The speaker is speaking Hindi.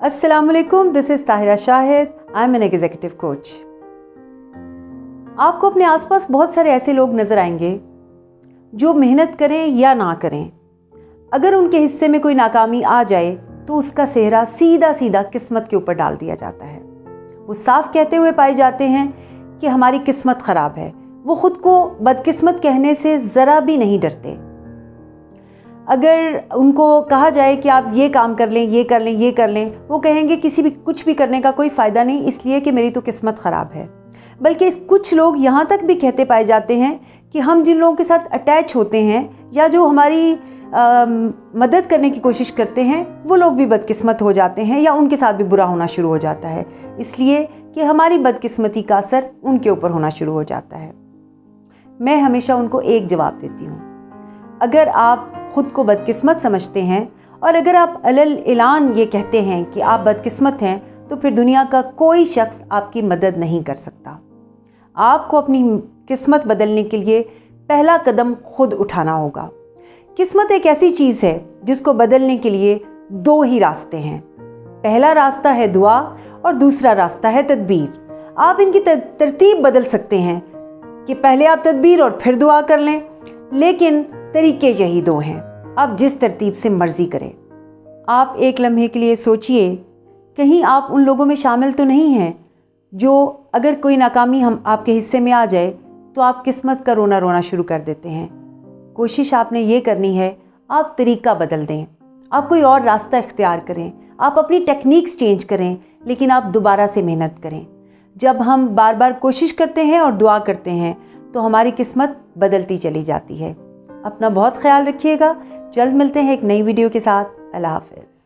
Assalamualaikum, this is Tahira Shahid. I'm an executive coach. आपको अपने आसपास बहुत सारे ऐसे लोग नज़र आएंगे जो मेहनत करें या ना करें, अगर उनके हिस्से में कोई नाकामी आ जाए तो उसका सेहरा सीधा सीधा किस्मत के ऊपर डाल दिया जाता है। वो साफ कहते हुए पाए जाते हैं कि हमारी किस्मत ख़राब है। वो ख़ुद को बदकिस्मत कहने से ज़रा भी नहीं डरते। अगर उनको कहा जाए कि आप ये काम कर लें, ये कर लें, ये कर लें, वो कहेंगे कुछ भी करने का कोई फ़ायदा नहीं, इसलिए कि मेरी तो किस्मत ख़राब है। बल्कि कुछ लोग यहाँ तक भी कहते पाए जाते हैं कि हम जिन लोगों के साथ अटैच होते हैं या जो हमारी मदद करने की कोशिश करते हैं, वो लोग भी बदकिस्मत हो जाते हैं या उनके साथ भी बुरा होना शुरू हो जाता है, इसलिए कि हमारी बदकिस्मती का असर उनके ऊपर होना शुरू हो जाता है। मैं हमेशा उनको एक जवाब देती हूँ, अगर आप ख़ुद को बदकिस्मत समझते हैं और अगर आप अलल ऐलान ये कहते हैं कि आप बदकिस्मत हैं, तो फिर दुनिया का कोई शख्स आपकी मदद नहीं कर सकता। आपको अपनी किस्मत बदलने के लिए पहला कदम खुद उठाना होगा। किस्मत एक ऐसी चीज़ है जिसको बदलने के लिए दो ही रास्ते हैं। पहला रास्ता है दुआ और दूसरा रास्ता है तदबीर। आप इनकी तरतीब बदल सकते हैं कि पहले आप तदबीर और फिर दुआ कर लें, लेकिन तरीके यही दो हैं। आप जिस तरतीब से मर्ज़ी करें। आप एक लम्हे के लिए सोचिए, कहीं आप उन लोगों में शामिल तो नहीं हैं जो अगर कोई नाकामी हम आपके हिस्से में आ जाए तो आप किस्मत का रोना रोना शुरू कर देते हैं। कोशिश आपने ये करनी है, आप तरीका बदल दें, आप कोई और रास्ता इख्तियार करें, आप अपनी टेक्निक्स चेंज करें, लेकिन आप दोबारा से मेहनत करें। जब हम बार बार कोशिश करते हैं और दुआ करते हैं तो हमारी किस्मत बदलती चली जाती है। अपना बहुत ख्याल रखिएगा। जल्द मिलते हैं एक नई वीडियो के साथ। अल्लाह हाफ़िज़।